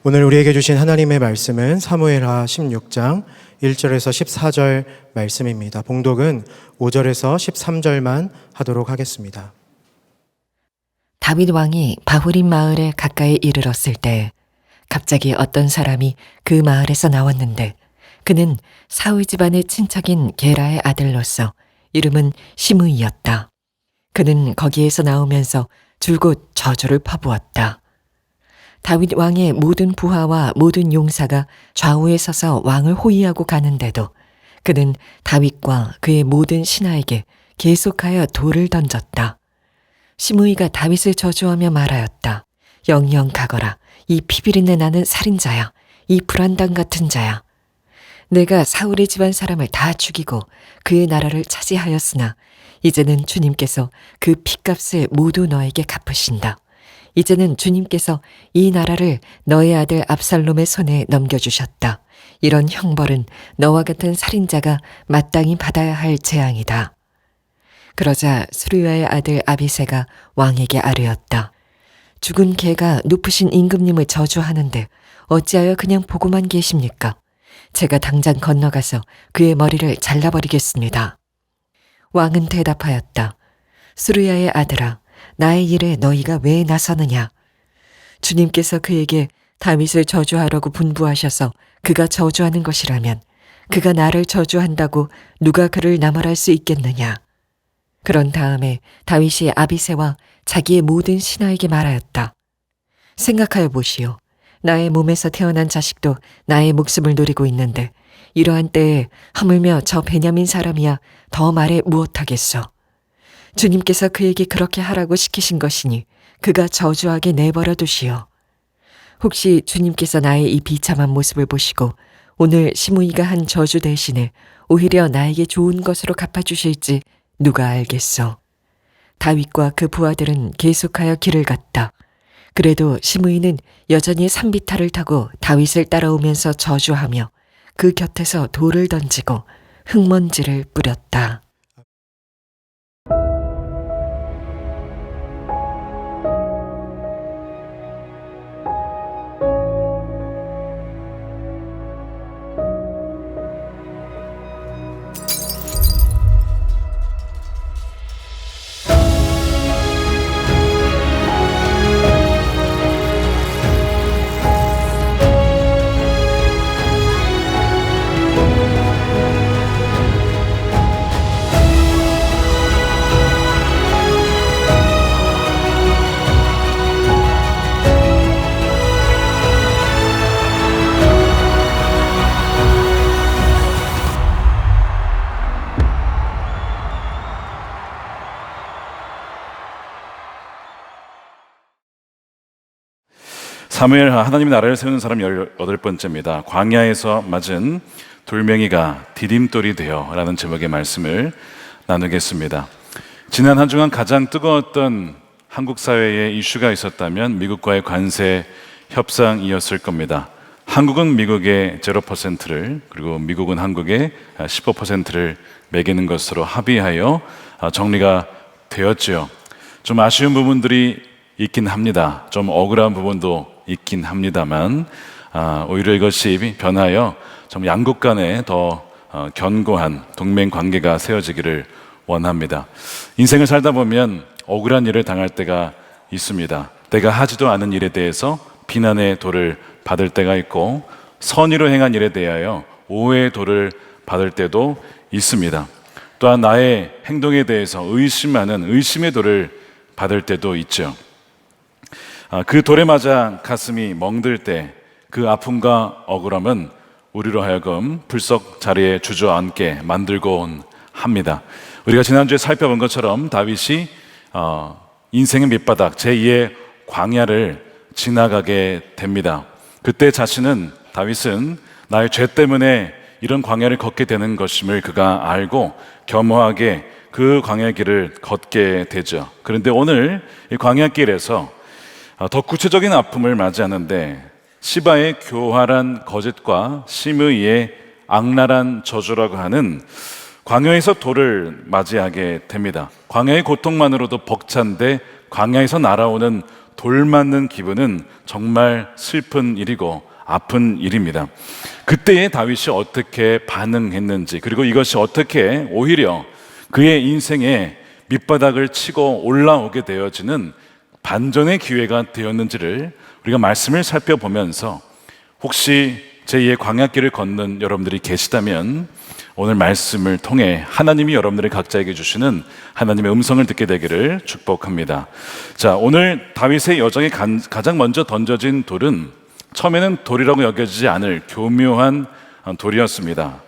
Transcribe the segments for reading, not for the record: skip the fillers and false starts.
오늘 우리에게 주신 하나님의 말씀은 사무엘하 16장 1절에서 14절 말씀입니다. 봉독은 5절에서 13절만 하도록 하겠습니다. 다윗 왕이 바후림 마을에 가까이 이르렀을 때 갑자기 어떤 사람이 그 마을에서 나왔는데 그는 사울 집안의 친척인 게라의 아들로서 이름은 시므이였다. 그는 거기에서 나오면서 줄곧 저주를 퍼부었다. 다윗 왕의 모든 부하와 모든 용사가 좌우에 서서 왕을 호위하고 가는데도 그는 다윗과 그의 모든 신하에게 계속하여 돌을 던졌다. 시므이가 다윗을 저주하며 말하였다. 영영 가거라. 이 피비린내 나는 살인자야. 이 불안당 같은 자야. 내가 사울의 집안 사람을 다 죽이고 그의 나라를 차지하였으나 이제는 주님께서 그 핏값을 모두 너에게 갚으신다. 이제는 주님께서 이 나라를 너의 아들 압살롬의 손에 넘겨주셨다. 이런 형벌은 너와 같은 살인자가 마땅히 받아야 할 재앙이다. 그러자 스루야의 아들 아비새가 왕에게 아뢰었다. 죽은 개가 높으신 임금님을 저주하는데 어찌하여 그냥 보고만 계십니까? 제가 당장 건너가서 그의 머리를 잘라버리겠습니다. 왕은 대답하였다. 스루야의 아들아, 나의 일에 너희가 왜 나서느냐? 주님께서 그에게 다윗을 저주하라고 분부하셔서 그가 저주하는 것이라면 그가 나를 저주한다고 누가 그를 나무랄 수 있겠느냐? 그런 다음에 다윗이 아비새와 자기의 모든 신하에게 말하였다. 생각하여 보시오. 나의 몸에서 태어난 자식도 나의 목숨을 노리고 있는데 이러한 때에 하물며 저 베냐민 사람이야 더 말해 무엇하겠소. 주님께서 그에게 그렇게 하라고 시키신 것이니 그가 저주하게 내버려 두시오. 혹시 주님께서 나의 이 비참한 모습을 보시고 오늘 시므이가 한 저주 대신에 오히려 나에게 좋은 것으로 갚아주실지 누가 알겠소. 다윗과 그 부하들은 계속하여 길을 갔다. 그래도 시므이는 여전히 산비탈을 타고 다윗을 따라오면서 저주하며 그 곁에서 돌을 던지고 흙먼지를 뿌렸다. 사무엘 하나님의 나라를 세우는 사람 18번째입니다. 광야에서 맞은 돌멩이가 디딤돌이 되어 라는 제목의 말씀을 나누겠습니다. 지난 한 주간 가장 뜨거웠던 한국 사회에 이슈가 있었다면 미국과의 관세 협상이었을 겁니다. 한국은 미국의 0%를 그리고 미국은 한국의 15%를 매기는 것으로 합의하여 정리가 되었죠. 좀 아쉬운 부분들이 있긴 합니다. 좀 억울한 부분도 있긴 합니다만 오히려 이것이 변하여 좀 양국 간에 더 견고한 동맹 관계가 세워지기를 원합니다. 인생을 살다 보면 억울한 일을 당할 때가 있습니다. 내가 하지도 않은 일에 대해서 비난의 돌을 받을 때가 있고 선의로 행한 일에 대하여 오해의 돌을 받을 때도 있습니다. 또한 나의 행동에 대해서 의심하는 의심의 돌을 받을 때도 있죠. 그 돌에 맞아 가슴이 멍들 때 그 아픔과 억울함은 우리로 하여금 불석 자리에 주저앉게 만들곤 합니다. 우리가 지난주에 살펴본 것처럼 다윗이 인생의 밑바닥 제2의 광야를 지나가게 됩니다. 그때 다윗은 나의 죄 때문에 이런 광야를 걷게 되는 것임을 그가 알고 겸허하게 그 광야 길을 걷게 되죠. 그런데 오늘 이 광야 길에서 더 구체적인 아픔을 맞이하는데 시바의 교활한 거짓과 시므이의 악랄한 저주라고 하는 광야에서 돌을 맞이하게 됩니다. 광야의 고통만으로도 벅찬데 광야에서 날아오는 돌 맞는 기분은 정말 슬픈 일이고 아픈 일입니다. 그때의 다윗이 어떻게 반응했는지, 그리고 이것이 어떻게 오히려 그의 인생에 밑바닥을 치고 올라오게 되어지는 반전의 기회가 되었는지를 우리가 말씀을 살펴보면서, 혹시 제2의 광야길을 걷는 여러분들이 계시다면 오늘 말씀을 통해 하나님이 여러분들의 각자에게 주시는 하나님의 음성을 듣게 되기를 축복합니다. 자, 오늘 다윗의 여정에 가장 먼저 던져진 돌은 처음에는 돌이라고 여겨지지 않을 교묘한 돌이었습니다.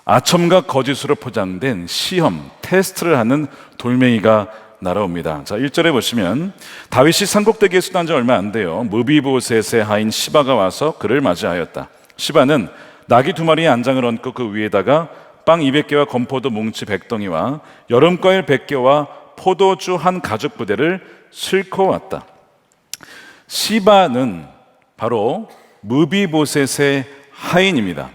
아첨과 거짓으로 포장된 시험, 테스트를 하는 돌멩이가 날아옵니다. 자, 1절에 보시면 다윗이 산꼭대기에 수단 지 얼마 안 돼요. 무비보셋의 하인 시바가 와서 그를 맞이하였다. 시바는 나귀 2마리의 안장을 얹고 그 위에다가 빵 200개와 건포도 뭉치 100덩이와 여름과일 100개와 포도주 한 가죽 부대를 싣고 왔다. 시바는 바로 무비보셋의 하인입니다.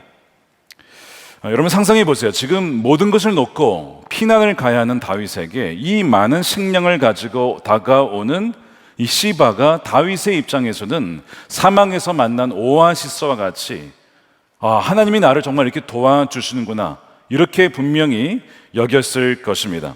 여러분 상상해 보세요. 지금 모든 것을 놓고 피난을 가야 하는 다윗에게 이 많은 식량을 가지고 다가오는 이 시바가 다윗의 입장에서는 사망에서 만난 오아시스와 같이 하나님이 나를 정말 이렇게 도와주시는구나, 이렇게 분명히 여겼을 것입니다.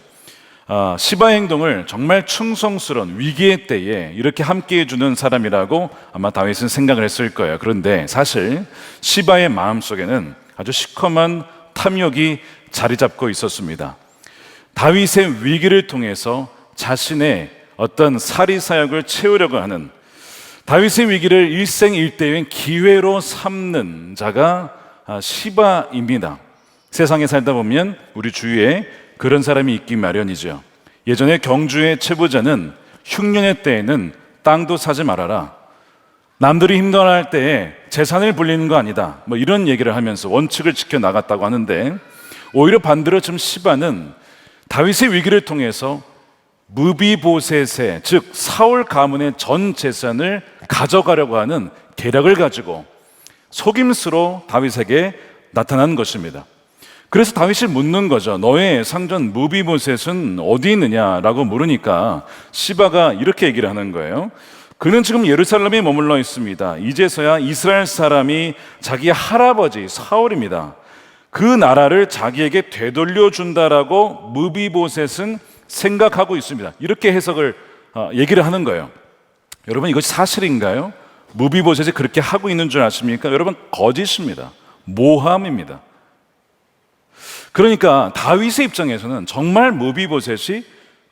시바의 행동을 정말 충성스러운 위기의 때에 이렇게 함께 해주는 사람이라고 아마 다윗은 생각을 했을 거예요. 그런데 사실 시바의 마음속에는 아주 시커먼 탐욕이 자리 잡고 있었습니다. 다윗의 위기를 통해서 자신의 어떤 사리사욕을 채우려고 하는, 다윗의 위기를 일생일대의 기회로 삼는 자가 시바입니다. 세상에 살다 보면 우리 주위에 그런 사람이 있기 마련이죠. 예전에 경주의 최부자는 흉년의 때에는 땅도 사지 말아라, 남들이 힘들어할 때에 재산을 불리는 거 아니다, 뭐 이런 얘기를 하면서 원칙을 지켜나갔다고 하는데, 오히려 반대로 지금 시바는 다윗의 위기를 통해서 무비보셋의, 즉 사울 가문의 전 재산을 가져가려고 하는 계략을 가지고 속임수로 다윗에게 나타난 것입니다. 그래서 다윗이 묻는 거죠. 너의 상전 무비보셋은 어디 있느냐라고 물으니까 시바가 이렇게 얘기를 하는 거예요. 그는 지금 예루살렘에 머물러 있습니다. 이제서야 이스라엘 사람이 자기 할아버지 사울입니다. 그 나라를 자기에게 되돌려 준다라고 무비보셋은 생각하고 있습니다. 이렇게 해석을 얘기를 하는 거예요. 여러분, 이것이 사실인가요? 무비보셋이 그렇게 하고 있는 줄 아십니까? 여러분, 거짓입니다. 모함입니다. 그러니까 다윗의 입장에서는 정말 무비보셋이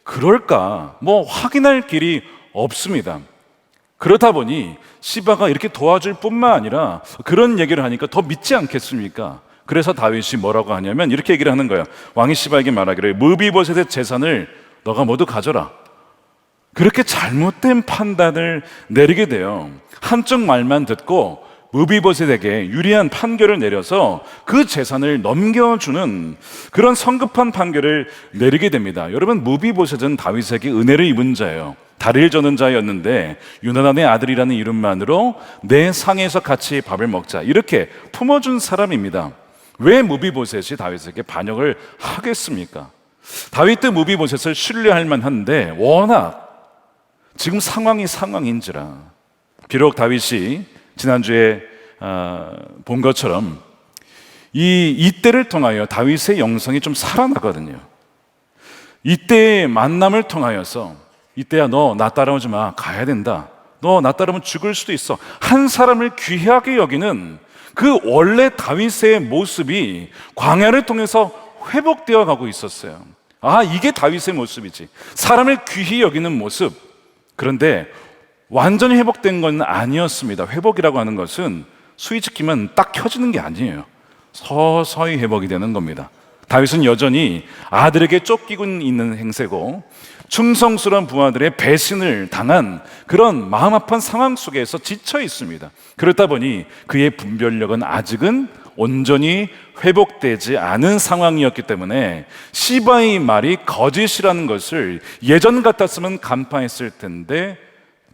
그럴까 확인할 길이 없습니다. 그렇다 보니 시바가 이렇게 도와줄 뿐만 아니라 그런 얘기를 하니까 더 믿지 않겠습니까? 그래서 다윗이 뭐라고 하냐면 이렇게 얘기를 하는 거예요. 왕이 시바에게 말하기를 무비보셋의 재산을 너가 모두 가져라. 그렇게 잘못된 판단을 내리게 돼요. 한쪽 말만 듣고 무비보셋에게 유리한 판결을 내려서 그 재산을 넘겨주는 그런 성급한 판결을 내리게 됩니다. 여러분, 무비보셋은 다윗에게 은혜를 입은 자예요. 다리를 저는 자였는데 유나단의 아들이라는 이름만으로 내 상에서 같이 밥을 먹자, 이렇게 품어준 사람입니다. 왜 무비보셋이 다윗에게 반역을 하겠습니까? 다윗도 무비보셋을 신뢰할 만한데 워낙 지금 상황인지라. 비록 다윗이 지난주에 본 것처럼 이때를 통하여 다윗의 영성이 좀 살아나거든요. 이때의 만남을 통하여서, 이때야 너 나 따라오지 마, 가야 된다, 너 나 따르면 죽을 수도 있어, 한 사람을 귀하게 여기는 그 원래 다윗의 모습이 광야를 통해서 회복되어 가고 있었어요. 이게 다윗의 모습이지, 사람을 귀히 여기는 모습. 그런데 완전히 회복된 건 아니었습니다. 회복이라고 하는 것은 스위치 키면 딱 켜지는 게 아니에요. 서서히 회복이 되는 겁니다. 다윗은 여전히 아들에게 쫓기고 있는 행세고 충성스러운 부하들의 배신을 당한 그런 마음 아픈 상황 속에서 지쳐 있습니다. 그렇다 보니 그의 분별력은 아직은 온전히 회복되지 않은 상황이었기 때문에 시바의 말이 거짓이라는 것을 예전 같았으면 간파했을 텐데,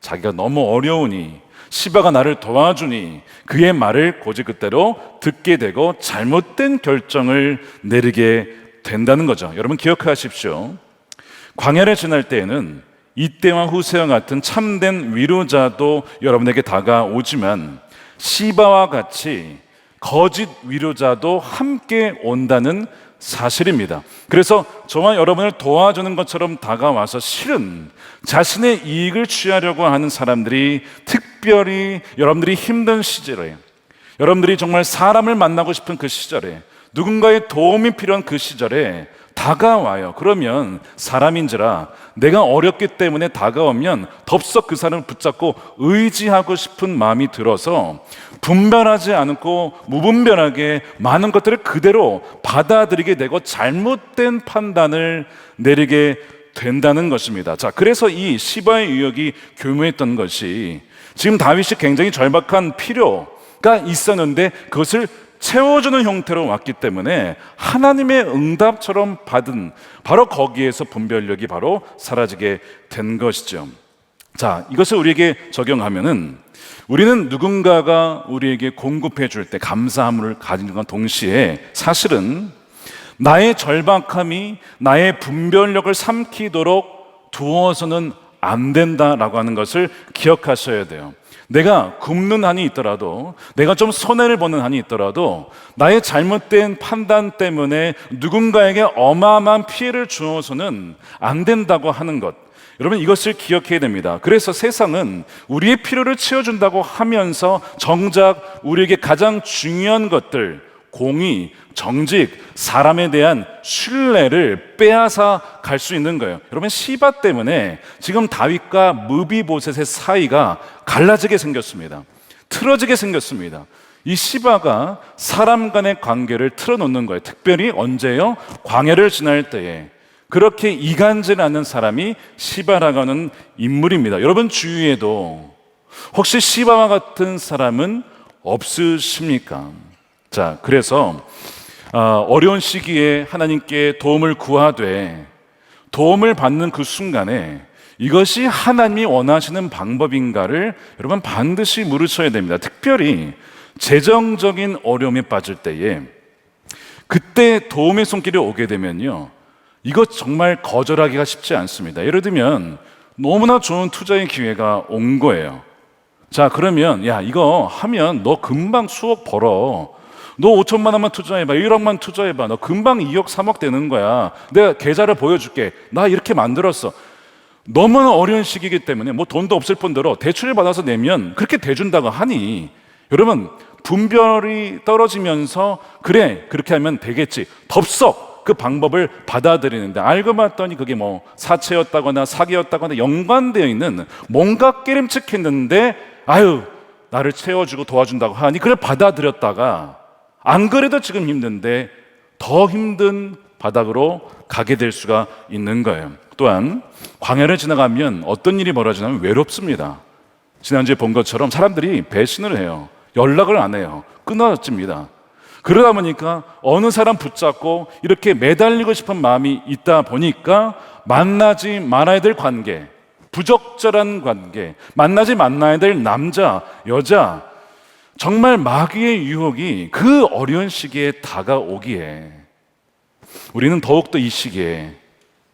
자기가 너무 어려우니, 시바가 나를 도와주니 그의 말을 고지그대로 듣게 되고 잘못된 결정을 내리게 된다는 거죠. 여러분 기억하십시오. 광야를 지날 때에는 이때와 후세와 같은 참된 위로자도 여러분에게 다가오지만 시바와 같이 거짓 위로자도 함께 온다는 사실입니다. 그래서 저와 여러분을 도와주는 것처럼 다가와서 실은 자신의 이익을 취하려고 하는 사람들이 특별히 여러분들이 힘든 시절에, 여러분들이 정말 사람을 만나고 싶은 그 시절에, 누군가의 도움이 필요한 그 시절에 다가와요. 그러면 사람인지라 내가 어렵기 때문에 다가오면 덥석 그 사람을 붙잡고 의지하고 싶은 마음이 들어서 분별하지 않고 무분별하게 많은 것들을 그대로 받아들이게 되고 잘못된 판단을 내리게 된다는 것입니다. 자, 그래서 이 시바의 유혹이 교묘했던 것이 지금 다윗이 굉장히 절박한 필요가 있었는데 그것을 채워주는 형태로 왔기 때문에 하나님의 응답처럼 받은 바로 거기에서 분별력이 바로 사라지게 된 것이죠. 자, 이것을 우리에게 적용하면은 우리는 누군가가 우리에게 공급해 줄 때 감사함을 가진과 동시에 사실은 나의 절박함이 나의 분별력을 삼키도록 두어서는 안 된다라고 하는 것을 기억하셔야 돼요. 내가 굶는 한이 있더라도, 내가 좀 손해를 보는 한이 있더라도 나의 잘못된 판단 때문에 누군가에게 어마어마한 피해를 주어서는 안 된다고 하는 것, 여러분 이것을 기억해야 됩니다. 그래서 세상은 우리의 필요를 채워준다고 하면서 정작 우리에게 가장 중요한 것들, 공의, 정직, 사람에 대한 신뢰를 빼앗아 갈 수 있는 거예요. 여러분 시바 때문에 지금 다윗과 무비보셋의 사이가 갈라지게 생겼습니다. 틀어지게 생겼습니다. 이 시바가 사람 간의 관계를 틀어놓는 거예요. 특별히 언제요? 광야를 지날 때에. 그렇게 이간질하는 사람이 시바라고 하는 인물입니다. 여러분 주위에도 혹시 시바와 같은 사람은 없으십니까? 자, 그래서 어려운 시기에 하나님께 도움을 구하되 도움을 받는 그 순간에 이것이 하나님이 원하시는 방법인가를 여러분 반드시 물으셔야 됩니다. 특별히 재정적인 어려움에 빠질 때에 그때 도움의 손길이 오게 되면요, 이것 정말 거절하기가 쉽지 않습니다. 예를 들면 너무나 좋은 투자의 기회가 온 거예요. 자, 그러면 야, 이거 하면 너 금방 수억 벌어. 너 5천만 원만 투자해봐, 1억만 투자해봐, 너 금방 2억 3억 되는 거야. 내가 계좌를 보여줄게. 나 이렇게 만들었어. 너무나 어려운 시기이기 때문에 뭐 돈도 없을 뿐더러 대출을 받아서 내면 그렇게 대준다고 하니 여러분 분별이 떨어지면서 그래 그렇게 하면 되겠지, 덥석 그 방법을 받아들이는데 알고 봤더니 그게 뭐 사채였다거나 사기였다거나 연관되어 있는 뭔가 깨름칙했는데 아유 나를 채워주고 도와준다고 하니 그걸 받아들였다가 안 그래도 지금 힘든데 더 힘든 바닥으로 가게 될 수가 있는 거예요. 또한 광야를 지나가면 어떤 일이 벌어지냐면 외롭습니다. 지난주에 본 것처럼 사람들이 배신을 해요. 연락을 안 해요. 끊어집니다. 그러다 보니까 어느 사람 붙잡고 이렇게 매달리고 싶은 마음이 있다 보니까 만나지 말아야 될 관계, 부적절한 관계, 만나지 말아야 될 남자, 여자, 정말 마귀의 유혹이 그 어려운 시기에 다가오기에 우리는 더욱더 이 시기에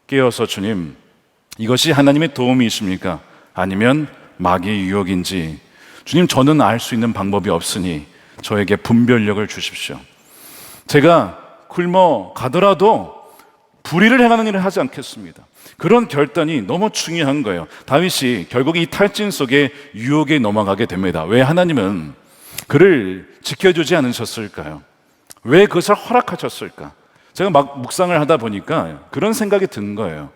깨어서 주님, 이것이 하나님의 도움이십니까? 아니면 마귀의 유혹인지 주님, 저는 알 수 있는 방법이 없으니 저에게 분별력을 주십시오. 제가 굶어 가더라도 불의를 행하는 일을 하지 않겠습니다. 그런 결단이 너무 중요한 거예요. 다윗이 결국 이 탈진 속에 유혹에 넘어가게 됩니다. 왜 하나님은 그를 지켜주지 않으셨을까요? 왜 그것을 허락하셨을까? 제가 막 묵상을 하다 보니까 그런 생각이 든 거예요.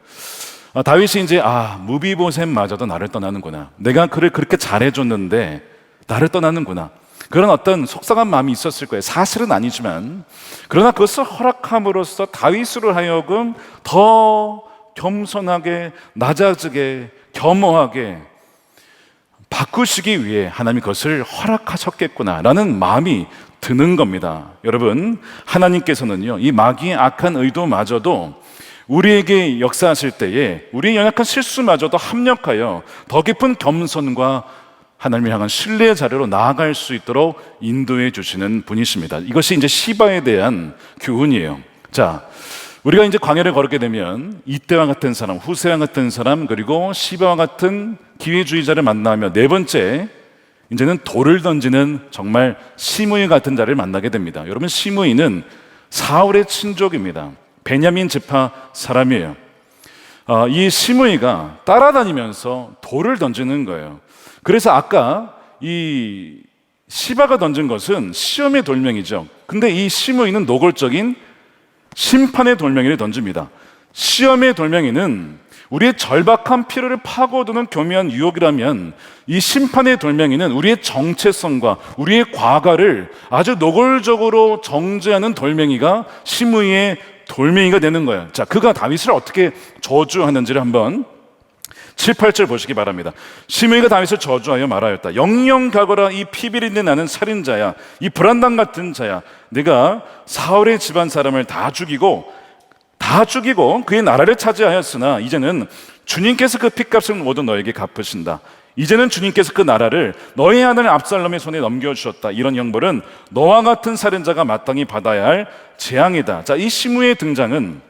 다윗이 이제 무비보셋마저도 나를 떠나는구나. 내가 그를 그렇게 잘해줬는데 나를 떠나는구나. 그런 어떤 속상한 마음이 있었을 거예요. 사실은 아니지만 그러나 그것을 허락함으로써 다윗으로 하여금 더 겸손하게, 낮아지게, 겸허하게 바꾸시기 위해 하나님이 그것을 허락하셨겠구나라는 마음이 드는 겁니다. 여러분, 하나님께서는요, 이 마귀의 악한 의도마저도 우리에게 역사하실 때에 우리의 연약한 실수마저도 합력하여 더 깊은 겸손과 하나님을 향한 신뢰의 자리로 나아갈 수 있도록 인도해 주시는 분이십니다. 이것이 이제 시바에 대한 교훈이에요. 자, 우리가 이제 광야를 걸었게 되면 이때와 같은 사람, 후세와 같은 사람, 그리고 시바와 같은 기회주의자를 만나며 네 번째, 이제는 돌을 던지는 정말 시므이 같은 자를 만나게 됩니다. 여러분, 시므이는 사울의 친족입니다. 베냐민 지파 사람이에요. 이 시므이가 따라다니면서 돌을 던지는 거예요. 그래서 아까 이 시바가 던진 것은 시험의 돌멩이죠. 근데 이 시므이는 노골적인 심판의 돌멩이를 던집니다. 시험의 돌멩이는 우리의 절박한 필요를 파고드는 교묘한 유혹이라면, 이 심판의 돌멩이는 우리의 정체성과 우리의 과거를 아주 노골적으로 정죄하는 돌멩이가 시므이의 돌멩이가 되는 거예요. 자, 그가 다윗을 어떻게 저주하는지를 한번 7, 8절 보시기 바랍니다. 시므이가 다윗을 저주하여 말하였다. 영영 가거라. 이 피비린내 나는 살인자야, 이 불안당 같은 자야. 내가 사울의 집안 사람을 다 죽이고 그의 나라를 차지하였으나 이제는 주님께서 그 핏값을 모두 너에게 갚으신다. 이제는 주님께서 그 나라를 너의 아들 압살롬의 손에 넘겨주셨다. 이런 형벌은 너와 같은 살인자가 마땅히 받아야 할 재앙이다. 자, 이 시므이의 등장은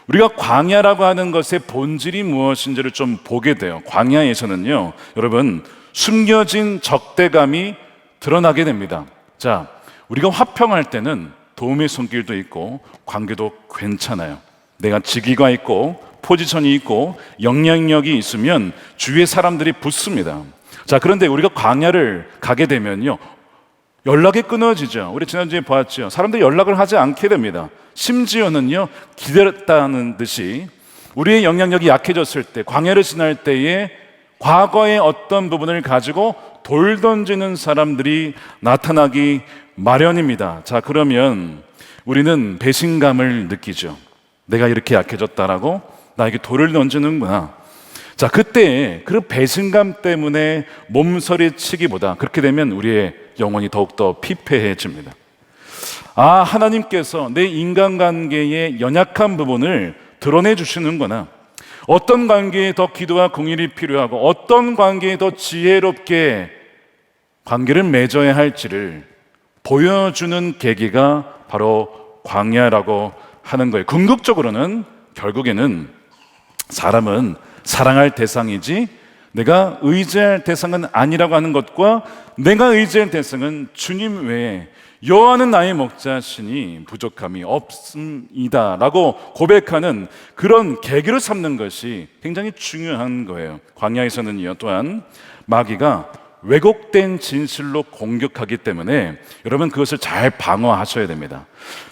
우리가 광야라고 하는 것의 본질이 무엇인지를 좀 보게 돼요. 광야에서는요, 여러분, 숨겨진 적대감이 드러나게 됩니다. 자, 우리가 화평할 때는 도움의 손길도 있고 관계도 괜찮아요. 내가 직위가 있고 포지션이 있고 영향력이 있으면 주위의 사람들이 붙습니다. 자, 그런데 우리가 광야를 가게 되면요, 연락이 끊어지죠. 우리 지난주에 보았죠. 사람들이 연락을 하지 않게 됩니다. 심지어는요, 기다렸다는 듯이 우리의 영향력이 약해졌을 때, 광야를 지날 때에 과거의 어떤 부분을 가지고 돌 던지는 사람들이 나타나기 마련입니다. 자, 그러면 우리는 배신감을 느끼죠. 내가 이렇게 약해졌다라고 나에게 돌을 던지는구나. 자, 그때 그 배신감 때문에 몸서리치기보다 그렇게 되면 우리의 영혼이 더욱더 피폐해집니다. 아, 하나님께서 내 인간관계의 연약한 부분을 드러내 주시는구나. 어떤 관계에 더 기도와 공일이 필요하고 어떤 관계에 더 지혜롭게 관계를 맺어야 할지를 보여주는 계기가 바로 광야라고 하는 거예요. 궁극적으로는 결국에는 사람은 사랑할 대상이지 내가 의지할 대상은 아니라고 하는 것과, 내가 의지할 대상은 주님 외에 여호와는 나의 목자시니 부족함이 없습니다 라고 고백하는 그런 계기를 삼는 것이 굉장히 중요한 거예요. 광야에서는요, 또한 마귀가 왜곡된 진실로 공격하기 때문에 여러분, 그것을 잘 방어하셔야 됩니다.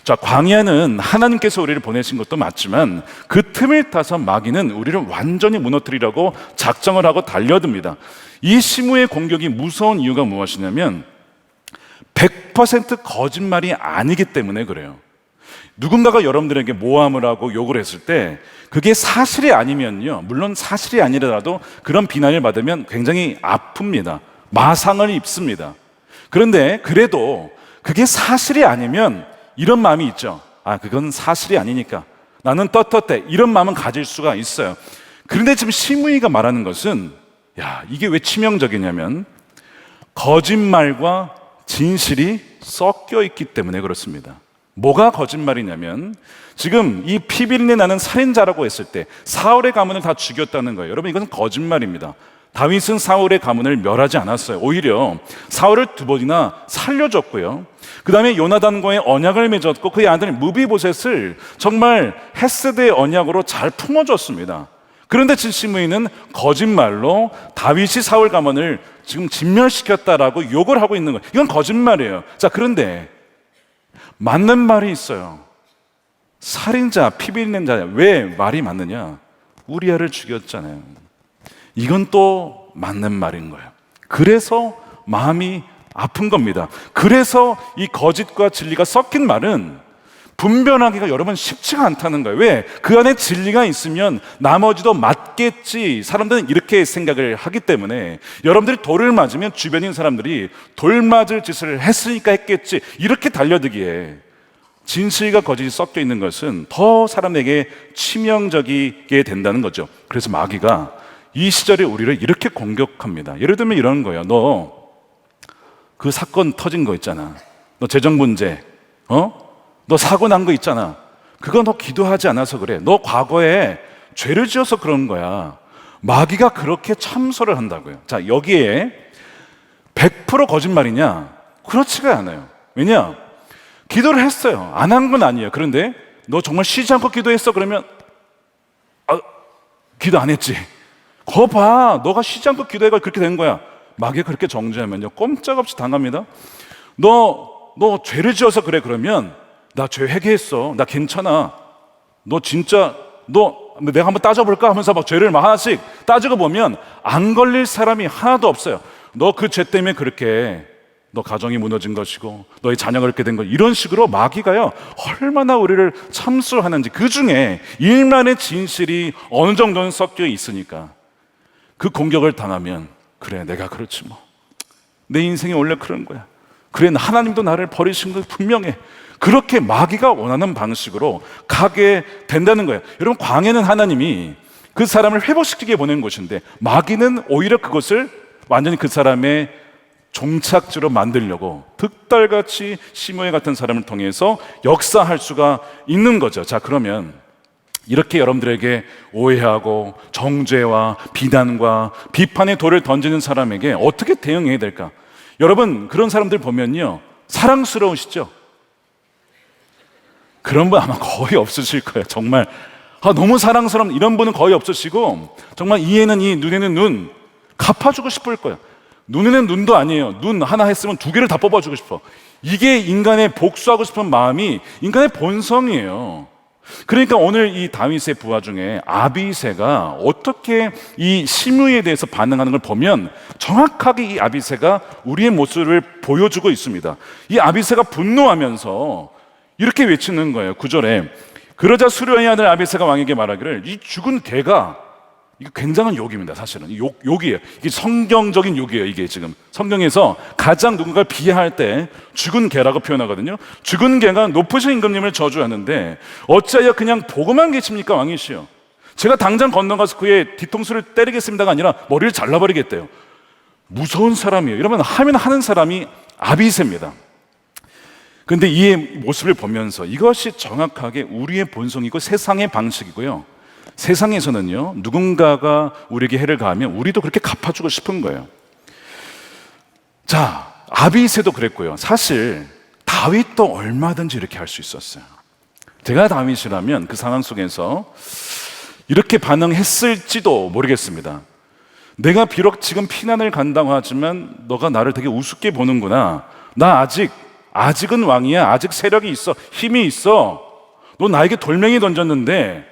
자, 광야는 하나님께서 우리를 보내신 것도 맞지만 그 틈을 타서 마귀는 우리를 완전히 무너뜨리려고 작정을 하고 달려듭니다. 이 시므의 공격이 무서운 이유가 무엇이냐면 100% 거짓말이 아니기 때문에 그래요. 누군가가 여러분들에게 모함을 하고 욕을 했을 때 그게 사실이 아니면요, 물론 사실이 아니더라도 그런 비난을 받으면 굉장히 아픕니다. 마상을 입습니다. 그런데 그래도 그게 사실이 아니면 이런 마음이 있죠. 아, 그건 사실이 아니니까 나는 떳떳해, 이런 마음은 가질 수가 있어요. 그런데 지금 시므이가 말하는 것은, 야, 이게 왜 치명적이냐면 거짓말과 진실이 섞여 있기 때문에 그렇습니다. 뭐가 거짓말이냐면 지금 이 피비린내 나는 살인자라고 했을 때 사울의 가문을 다 죽였다는 거예요. 여러분, 이것은 거짓말입니다. 다윗은 사울의 가문을 멸하지 않았어요. 오히려 사울을 2번이나 살려줬고요. 그 다음에 요나단과의 언약을 맺었고 그의 아들 무비보셋을 정말 헤세드의 언약으로 잘 품어줬습니다. 그런데 지금 시므이는 거짓말로 다윗이 사울 가문을 지금 진멸시켰다라고 욕을 하고 있는 거예요. 이건 거짓말이에요. 자, 그런데 맞는 말이 있어요. 살인자, 피비린낸 자야. 왜 말이 맞느냐? 우리아를 죽였잖아요. 이건 또 맞는 말인 거예요. 그래서 마음이 아픈 겁니다. 그래서 이 거짓과 진리가 섞인 말은 분별하기가 여러분 쉽지가 않다는 거예요. 왜? 그 안에 진리가 있으면 나머지도 맞겠지, 사람들은 이렇게 생각을 하기 때문에 여러분들이 돌을 맞으면 주변인 사람들이 돌 맞을 짓을 했으니까 했겠지, 이렇게 달려들기에 진실과 거짓이 섞여 있는 것은 더 사람에게 치명적이게 된다는 거죠. 그래서 마귀가 이 시절에 우리를 이렇게 공격합니다. 예를 들면 이런 거예요. 너 그 사건 터진 거 있잖아. 너 재정 문제, 너 사고 난 거 있잖아. 그거 너 기도하지 않아서 그래. 너 과거에 죄를 지어서 그런 거야. 마귀가 그렇게 참소를 한다고요. 자, 여기에 100% 거짓말이냐? 그렇지가 않아요. 왜냐? 기도를 했어요. 안 한 건 아니에요. 그런데 너 정말 쉬지 않고 기도했어? 그러면 기도 안 했지. 거 봐. 너가 쉬지 않고 기도해가 그렇게 된 거야. 마귀가 그렇게 정죄하면요, 꼼짝없이 당합니다. 너 죄를 지어서 그래. 그러면 나 죄 회개했어. 나 괜찮아. 너 진짜 내가 한번 따져볼까 하면서 막 죄를 막 하나씩 따지고 보면 안 걸릴 사람이 하나도 없어요. 너 그 죄 때문에 그렇게 너 가정이 무너진 것이고 너의 자녀가 그렇게 된 것, 이런 식으로 마귀가요 얼마나 우리를 참수하는지, 그 중에 일만의 진실이 어느 정도는 섞여 있으니까 그 공격을 당하면 그래, 내가 그렇지 뭐, 내 인생이 원래 그런 거야, 그래 하나님도 나를 버리신 거 분명해, 그렇게 마귀가 원하는 방식으로 가게 된다는 거예요. 여러분, 광야는 하나님이 그 사람을 회복시키게 보낸 곳인데 마귀는 오히려 그것을 완전히 그 사람의 종착지로 만들려고 득달같이 시므에 같은 사람을 통해서 역사할 수가 있는 거죠. 자, 그러면 이렇게 여러분들에게 오해하고 정죄와 비난과 비판의 돌을 던지는 사람에게 어떻게 대응해야 될까? 여러분, 그런 사람들 보면요, 사랑스러우시죠? 그런 분 아마 거의 없으실 거예요. 정말 너무 사랑스러운 이런 분은 거의 없으시고, 정말 이에는 이, 눈에는 눈, 갚아주고 싶을 거예요. 눈에는 눈도 아니에요. 눈 하나 했으면 두 개를 다 뽑아주고 싶어. 이게 인간의 복수하고 싶은 마음이 인간의 본성이에요. 그러니까 오늘 이 다윗의 부하 중에 아비새가 어떻게 이 시므에 대해서 반응하는 걸 보면 정확하게 이 아비새가 우리의 모습을 보여주고 있습니다. 이 아비새가 분노하면서 이렇게 외치는 거예요. 9절에 그러자 수르의 아들 아비새가 왕에게 말하기를, 이 죽은 개가, 이거 굉장한 욕입니다. 사실은 욕이에요. 이게 성경적인 욕이에요. 이게 지금 성경에서 가장 누군가를 비하할 때 죽은 개라고 표현하거든요. 죽은 개가 높으신 임금님을 저주하는데 어찌하여 그냥 보고만 계십니까, 왕이시여? 제가 당장 건너가서 그의 뒤통수를 때리겠습니다가 아니라 머리를 잘라버리겠대요. 무서운 사람이에요. 이러면 하는 사람이 아비새입니다. 그런데 이 모습을 보면서 이것이 정확하게 우리의 본성이고 세상의 방식이고요, 세상에서는요, 누군가가 우리에게 해를 가하면 우리도 그렇게 갚아주고 싶은 거예요. 자, 아비새도 그랬고요. 사실 다윗도 얼마든지 이렇게 할 수 있었어요. 제가 다윗이라면 그 상황 속에서 이렇게 반응했을지도 모르겠습니다. 내가 비록 지금 피난을 간다고 하지만 너가 나를 되게 우습게 보는구나. 나 아직은 왕이야. 아직 세력이 있어. 힘이 있어. 너 나에게 돌멩이 던졌는데,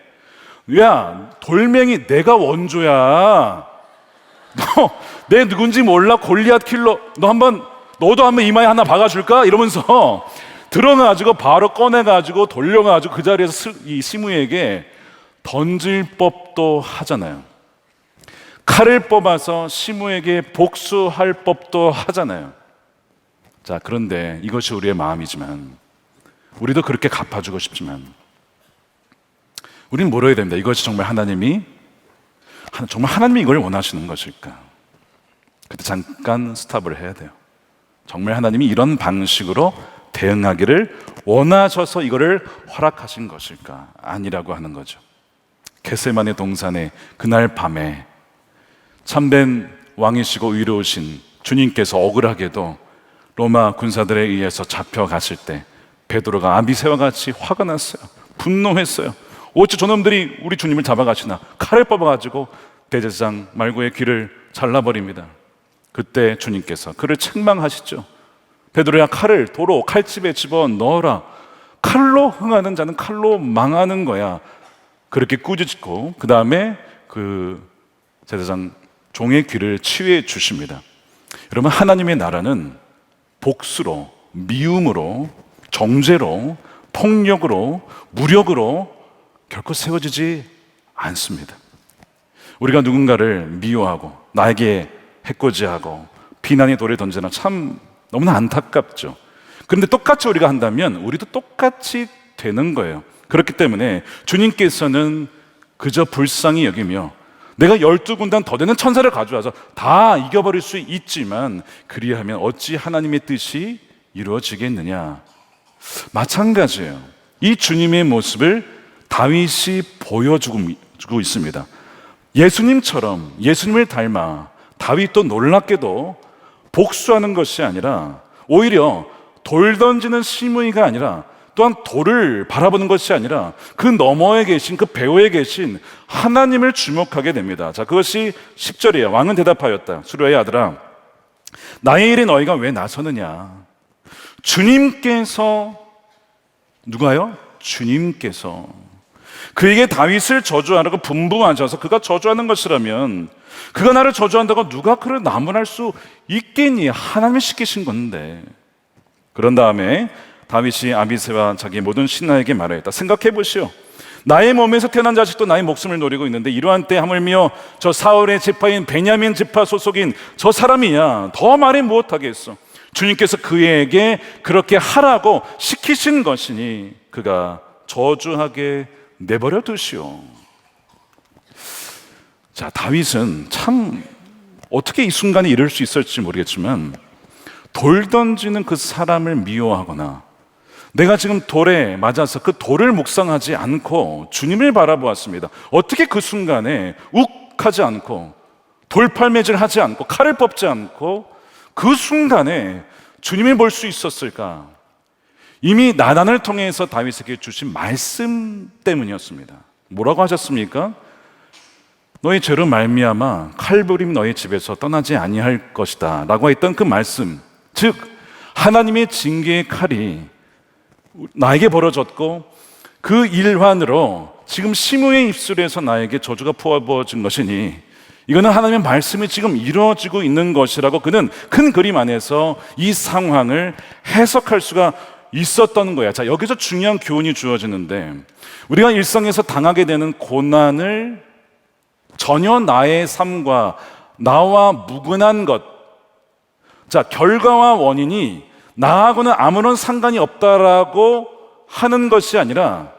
야, 돌멩이 내가 원조야. 너 내 누군지 몰라? 골리앗 킬러. 너도 한번 이마에 하나 박아줄까? 이러면서 들어가지고 바로 꺼내가지고 돌려가지고 그 자리에서 이 시므에게 던질 법도 하잖아요. 칼을 뽑아서 시므에게 복수할 법도 하잖아요. 자, 그런데 이것이 우리의 마음이지만, 우리도 그렇게 갚아주고 싶지만 우리는 물어야 됩니다. 이것이 정말 하나님이 이걸 원하시는 것일까? 그때 잠깐 스탑을 해야 돼요. 정말 하나님이 이런 방식으로 대응하기를 원하셔서 이거를 허락하신 것일까? 아니라고 하는 거죠. 겟세마네 동산에 그날 밤에 참된 왕이시고 의로우신 주님께서 억울하게도 로마 군사들에 의해서 잡혀갔을 때 베드로가 아비새와 같이 화가 났어요. 분노했어요. 어찌 저놈들이 우리 주님을 잡아가시나. 칼을 뽑아가지고 대제사장 말고의 귀를 잘라버립니다. 그때 주님께서 그를 책망하시죠. 베드로야, 칼을 도로 칼집에 집어넣어라. 칼로 흥하는 자는 칼로 망하는 거야. 그렇게 꾸짖고 그 다음에 그 제사장 종의 귀를 치유해 주십니다. 여러분, 하나님의 나라는 복수로, 미움으로, 정죄로, 폭력으로, 무력으로 결코 세워지지 않습니다. 우리가 누군가를 미워하고 나에게 해코지하고 비난의 돌에 던지나 참 너무나 안타깝죠. 그런데 똑같이 우리가 한다면 우리도 똑같이 되는 거예요. 그렇기 때문에 주님께서는 그저 불쌍히 여기며 내가 12군단 더 되는 천사를 가져와서 다 이겨버릴 수 있지만 그리하면 어찌 하나님의 뜻이 이루어지겠느냐. 마찬가지예요. 이 주님의 모습을 다윗이 보여주고 있습니다. 예수님처럼 예수님을 닮아 다윗도 놀랍게도 복수하는 것이 아니라 오히려 돌 던지는 시므이가 아니라 또한 돌을 바라보는 것이 아니라 그 너머에 계신 그 배후에 계신 하나님을 주목하게 됩니다. 자, 그것이 10절이에요. 왕은 대답하였다. 수르야의 아들아, 나의 일에 너희가 왜 나서느냐? 주님께서, 누가요? 주님께서 그에게 다윗을 저주하라고 분부하셔서 그가 저주하는 것이라면 그가 나를 저주한다고 누가 그를 나무랄 수 있겠니? 하나님이 시키신 건데. 그런 다음에 다윗이 아비새와 자기 모든 신하에게 말하였다. 생각해 보시오. 나의 몸에서 태어난 자식도 나의 목숨을 노리고 있는데 이러한 때 하물며 저 사울의 지파인 베냐민 지파 소속인 저 사람이야 더 말이 무엇하겠어. 주님께서 그에게 그렇게 하라고 시키신 것이니 그가 저주하게 내버려 두시오. 자, 다윗은 참 어떻게 이 순간에 이럴 수 있을지 모르겠지만 돌 던지는 그 사람을 미워하거나 내가 지금 돌에 맞아서 그 돌을 묵상하지 않고 주님을 바라보았습니다. 어떻게 그 순간에 욱하지 않고 돌팔매질 하지 않고 칼을 뽑지 않고 그 순간에 주님을 볼 수 있었을까? 이미 나단을 통해서 다윗에게 주신 말씀 때문이었습니다. 뭐라고 하셨습니까? 너희 죄로 말미암아 칼부림 너희 집에서 떠나지 아니할 것이다 라고 했던 그 말씀, 즉 하나님의 징계의 칼이 나에게 벌어졌고 그 일환으로 지금 시므의 입술에서 나에게 저주가 부어진 것이니 이거는 하나님의 말씀이 지금 이루어지고 있는 것이라고 그는 큰 그림 안에서 이 상황을 해석할 수가 있었던 거야. 자, 여기서 중요한 교훈이 주어지는데 우리가 일상에서 당하게 되는 고난을 전혀 나의 삶과 나와 무관한 것, 자, 결과와 원인이 나하고는 아무런 상관이 없다라고 하는 것이 아니라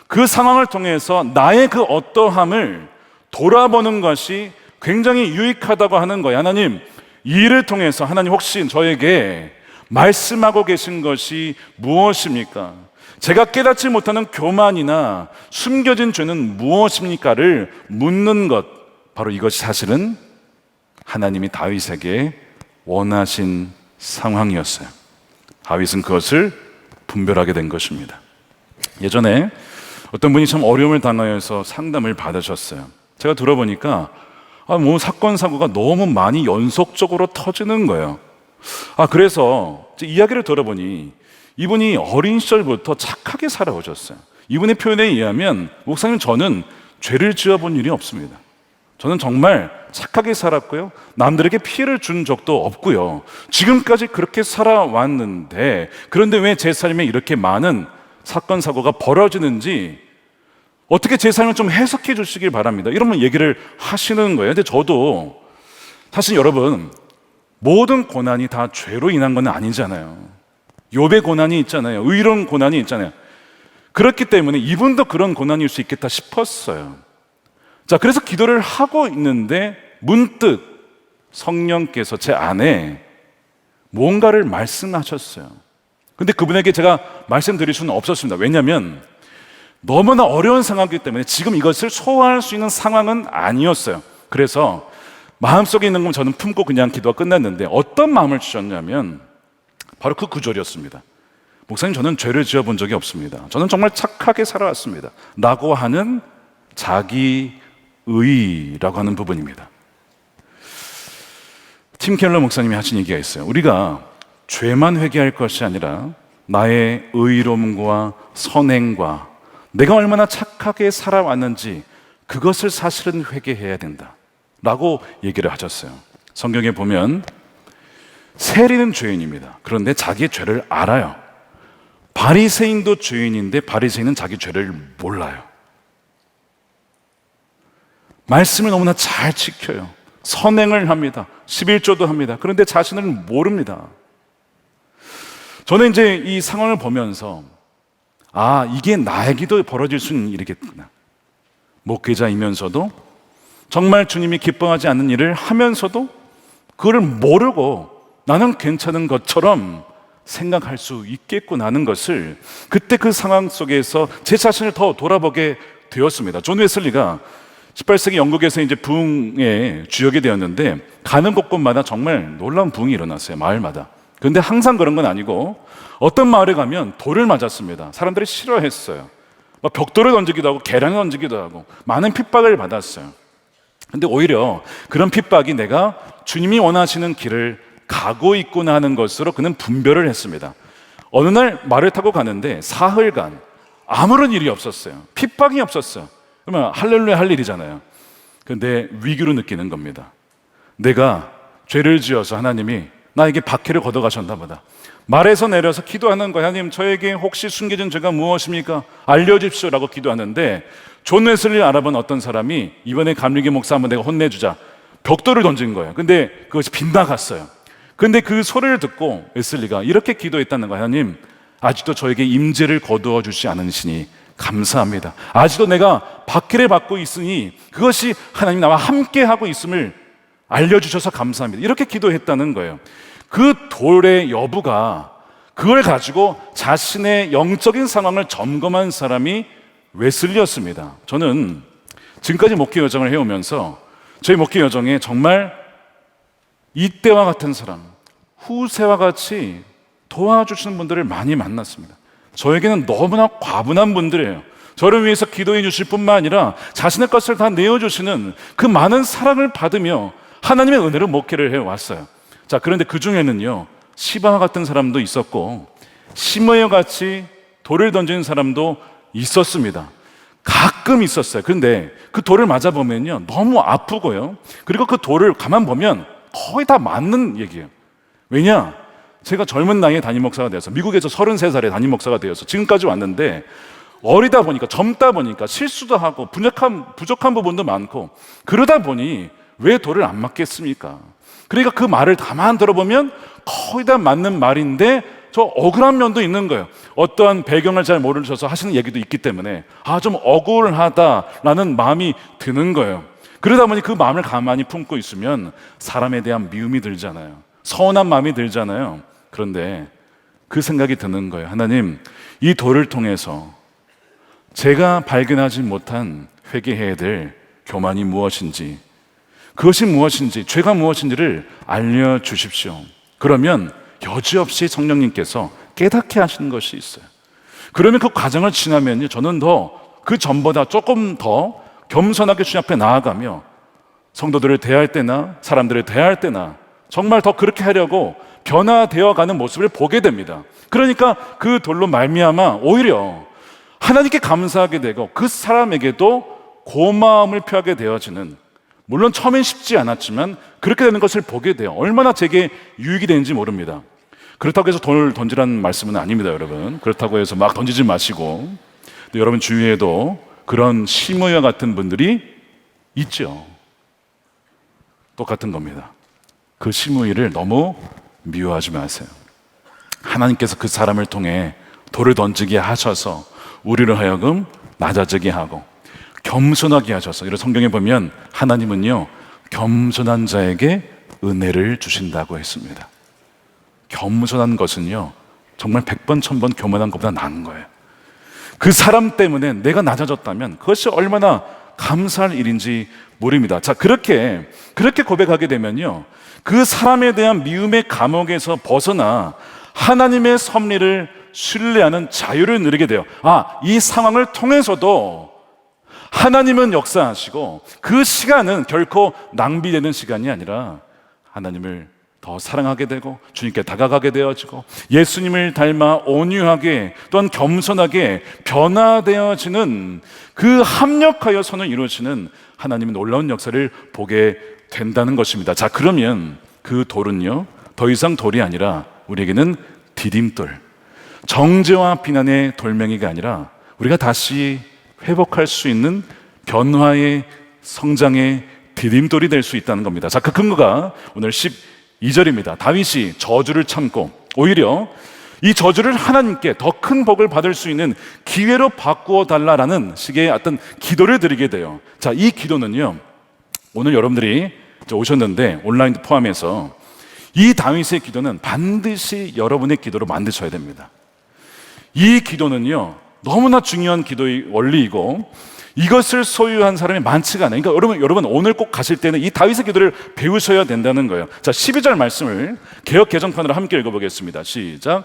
그 상황을 통해서 나의 그 어떠함을 돌아보는 것이 굉장히 유익하다고 하는 거예요. 하나님, 이 일을 통해서 하나님 혹시 저에게 말씀하고 계신 것이 무엇입니까? 제가 깨닫지 못하는 교만이나 숨겨진 죄는 무엇입니까를 묻는 것, 바로 이것이 사실은 하나님이 다윗에게 원하신 상황이었어요. 다윗은 그것을 분별하게 된 것입니다. 예전에 어떤 분이 참 어려움을 당하여서 상담을 받으셨어요. 제가 들어보니까 뭐 사건 사고가 너무 많이 연속적으로 터지는 거예요. 그래서 이야기를 들어보니 이분이 어린 시절부터 착하게 살아오셨어요. 이분의 표현에 의하면 목사님, 저는 죄를 지어본 일이 없습니다. 저는 정말 착하게 살았고요, 남들에게 피해를 준 적도 없고요, 지금까지 그렇게 살아왔는데 그런데 왜 제 삶에 이렇게 많은 사건 사고가 벌어지는지 어떻게 제 삶을 좀 해석해 주시길 바랍니다. 이러면 얘기를 하시는 거예요. 근데 저도 사실 여러분, 모든 고난이 다 죄로 인한 건 아니잖아요. 욥의 고난이 있잖아요. 의로운 고난이 있잖아요. 그렇기 때문에 이분도 그런 고난일 수 있겠다 싶었어요. 자, 그래서 기도를 하고 있는데 문득 성령께서 제 안에 뭔가를 말씀하셨어요. 근데 그분에게 제가 말씀드릴 수는 없었습니다. 왜냐하면 너무나 어려운 상황이기 때문에 지금 이것을 소화할 수 있는 상황은 아니었어요. 그래서 마음속에 있는 건 저는 품고 그냥 기도가 끝났는데 어떤 마음을 주셨냐면 바로 그 구절이었습니다. 목사님, 저는 죄를 지어본 적이 없습니다. 저는 정말 착하게 살아왔습니다 라고 하는 자기의라고 하는 부분입니다. 팀 켈러 목사님이 하신 얘기가 있어요. 우리가 죄만 회개할 것이 아니라 나의 의로움과 선행과 내가 얼마나 착하게 살아왔는지 그것을 사실은 회개해야 된다 라고 얘기를 하셨어요. 성경에 보면 세리는 죄인입니다. 그런데 자기의 죄를 알아요. 바리새인도 죄인인데 바리새인은 자기 죄를 몰라요. 말씀을 너무나 잘 지켜요. 선행을 합니다. 11조도 합니다. 그런데 자신을 모릅니다. 저는 이제 이 상황을 보면서 이게 나에게도 벌어질 수는 일이겠구나. 목회자이면서도 정말 주님이 기뻐하지 않는 일을 하면서도 그걸 모르고 나는 괜찮은 것처럼 생각할 수 있겠구나 하는 것을 그때 그 상황 속에서 제 자신을 더 돌아보게 되었습니다. 존 웨슬리가 18세기 영국에서 이제 부흥의 주역이 되었는데 가는 곳곳마다 정말 놀라운 부흥이 일어났어요. 마을마다. 그런데 항상 그런 건 아니고 어떤 마을에 가면 돌을 맞았습니다. 사람들이 싫어했어요. 막 벽돌을 던지기도 하고 계란을 던지기도 하고 많은 핍박을 받았어요. 근데 오히려 그런 핍박이 내가 주님이 원하시는 길을 가고 있구나 하는 것으로 그는 분별을 했습니다. 어느 날 말을 타고 가는데 사흘간 아무런 일이 없었어요. 핍박이 없었어요. 그러면 할렐루야 할 일이잖아요. 그런데 위기로 느끼는 겁니다. 내가 죄를 지어서 하나님이 나에게 박해를 걷어가셨나 보다. 말에서 내려서 기도하는 거예요. 하나님, 저에게 혹시 숨겨진 죄가 무엇입니까? 알려주십시오라고 기도하는데 존 웨슬리를 알아본 어떤 사람이 이번에 감리교 목사 한번 내가 혼내주자 벽돌을 던진 거예요. 근데 그것이 빗나갔어요. 근데 그 소리를 듣고 웨슬리가 이렇게 기도했다는 거예요. 하나님, 아직도 저에게 임재를 거두어 주지 않으시니 감사합니다. 아직도 내가 박해를 받고 있으니 그것이 하나님 나와 함께 하고 있음을 알려주셔서 감사합니다. 이렇게 기도했다는 거예요. 그 돌의 여부가 그걸 가지고 자신의 영적인 상황을 점검한 사람이 웨슬리였습니다. 저는 지금까지 목회 여정을 해오면서 저희 목회 여정에 정말 이때와 같은 사람, 후세와 같이 도와주시는 분들을 많이 만났습니다. 저에게는 너무나 과분한 분들이에요. 저를 위해서 기도해 주실 뿐만 아니라 자신의 것을 다 내어주시는 그 많은 사랑을 받으며 하나님의 은혜로 목회를 해왔어요. 자, 그런데 그 중에는요, 시바와 같은 사람도 있었고 시므야 같이 돌을 던지는 사람도 있었습니다. 가끔 있었어요. 그런데 그 돌을 맞아보면요, 너무 아프고요. 그리고 그 돌을 가만 보면 거의 다 맞는 얘기예요. 왜냐? 제가 젊은 나이에 담임 목사가 되어서 미국에서 33살에 담임 목사가 되어서 지금까지 왔는데 어리다 보니까 젊다 보니까 실수도 하고 부족한 부분도 많고 그러다 보니 왜 돌을 안 맞겠습니까? 그러니까 그 말을 가만 들어보면 거의 다 맞는 말인데 저 억울한 면도 있는 거예요. 어떠한 배경을 잘 모르셔서 하시는 얘기도 있기 때문에 좀 억울하다라는 마음이 드는 거예요. 그러다 보니 그 마음을 가만히 품고 있으면 사람에 대한 미움이 들잖아요. 서운한 마음이 들잖아요. 그런데 그 생각이 드는 거예요. 하나님, 이 돌을 통해서 제가 발견하지 못한 회개해야 될 교만이 무엇인지, 그것이 무엇인지, 죄가 무엇인지를 알려주십시오. 그러면 여지없이 성령님께서 깨닫게 하시는 것이 있어요. 그러면 그 과정을 지나면요, 저는 그 전보다 조금 더 겸손하게 주님 앞에 나아가며 성도들을 대할 때나 사람들을 대할 때나 정말 더 그렇게 하려고 변화되어 가는 모습을 보게 됩니다. 그러니까 그 돌로 말미암아 오히려 하나님께 감사하게 되고 그 사람에게도 고마움을 표하게 되어지는, 물론 처음엔 쉽지 않았지만 그렇게 되는 것을 보게 돼요. 얼마나 제게 유익이 되는지 모릅니다. 그렇다고 해서 돈을 던지라는 말씀은 아닙니다, 여러분. 그렇다고 해서 막 던지지 마시고, 여러분 주위에도 그런 시므야 같은 분들이 있죠. 똑같은 겁니다. 그 시므이를 너무 미워하지 마세요. 하나님께서 그 사람을 통해 돌을 던지게 하셔서 우리를 하여금 낮아지게 하고 겸손하게 하셔서, 이런 성경에 보면 하나님은요, 겸손한 자에게 은혜를 주신다고 했습니다. 겸손한 것은요, 정말 100번 1000번 교만한 것보다 나은 거예요. 그 사람 때문에 내가 낮아졌다면 그것이 얼마나 감사할 일인지 모릅니다. 자, 그렇게 고백하게 되면요, 그 사람에 대한 미움의 감옥에서 벗어나 하나님의 섭리를 신뢰하는 자유를 누리게 돼요. 이 상황을 통해서도 하나님은 역사하시고 그 시간은 결코 낭비되는 시간이 아니라 하나님을 더 사랑하게 되고 주님께 다가가게 되어지고 예수님을 닮아 온유하게 또한 겸손하게 변화되어지는, 그 합력하여 선을 이루시는 하나님의 놀라운 역사를 보게 된다는 것입니다. 자, 그러면 그 돌은요, 더 이상 돌이 아니라 우리에게는 디딤돌, 정죄와 비난의 돌멩이가 아니라 우리가 다시 회복할 수 있는 변화의 성장의 디딤돌이 될 수 있다는 겁니다. 자, 그 근거가 오늘 12절입니다. 다윗이 저주를 참고 오히려 이 저주를 하나님께 더 큰 복을 받을 수 있는 기회로 바꾸어 달라라는 식의 어떤 기도를 드리게 돼요. 자, 이 기도는요, 오늘 여러분들이 오셨는데 온라인도 포함해서 이 다윗의 기도는 반드시 여러분의 기도로 만드셔야 됩니다. 이 기도는요, 너무나 중요한 기도의 원리이고 이것을 소유한 사람이 많지가 않아요. 그러니까 여러분 오늘 꼭 가실 때는 이 다윗의 기도를 배우셔야 된다는 거예요. 자, 12절 말씀을 개역 개정판으로 함께 읽어보겠습니다. 시작.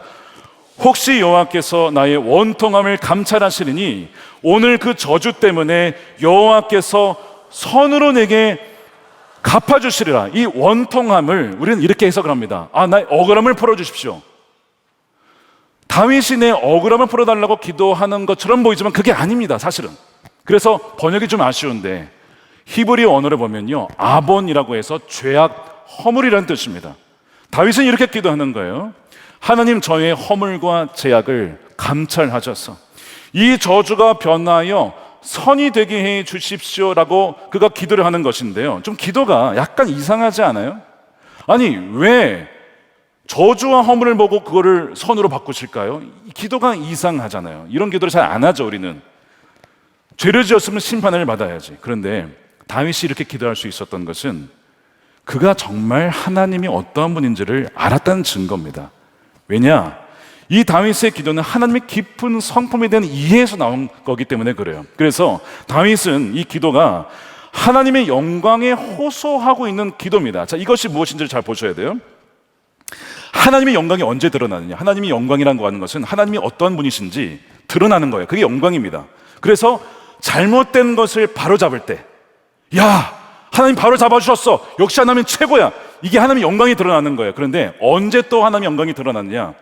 혹시 여호와께서 나의 원통함을 감찰하시리니 오늘 그 저주 때문에 여호와께서 선으로 내게 갚아주시리라. 이 원통함을 우리는 이렇게 해석을 합니다. 나의 억울함을 풀어주십시오. 다윗이 내 억울함을 풀어달라고 기도하는 것처럼 보이지만 그게 아닙니다, 사실은. 그래서 번역이 좀 아쉬운데 히브리 언어를 보면요, 아본이라고 해서 죄악, 허물이라는 뜻입니다. 다윗은 이렇게 기도하는 거예요. 하나님, 저의 허물과 죄악을 감찰하셔서 이 저주가 변하여 선이 되게 해 주십시오라고 그가 기도를 하는 것인데요, 좀 기도가 약간 이상하지 않아요? 아니, 왜 저주와 허물을 보고 그거를 선으로 바꾸실까요? 기도가 이상하잖아요. 이런 기도를 잘 안 하죠, 우리는. 죄를 지었으면 심판을 받아야지. 그런데 다윗이 이렇게 기도할 수 있었던 것은 그가 정말 하나님이 어떠한 분인지를 알았다는 증거입니다. 왜냐? 이 다윗의 기도는 하나님의 깊은 성품에 대한 이해에서 나온 거기 때문에 그래요. 그래서 다윗은 이 기도가 하나님의 영광에 호소하고 있는 기도입니다. 자, 이것이 무엇인지를 잘 보셔야 돼요. 하나님의 영광이 언제 드러나느냐? 하나님의 영광이라고 하는 것은 하나님이 어떠한 분이신지 드러나는 거예요. 그게 영광입니다. 그래서 잘못된 것을 바로잡을 때, 야, 하나님 바로 잡아주셨어, 역시 하나님 최고야, 이게 하나님의 영광이 드러나는 거예요. 그런데 언제 또 하나님의 영광이 드러나느냐?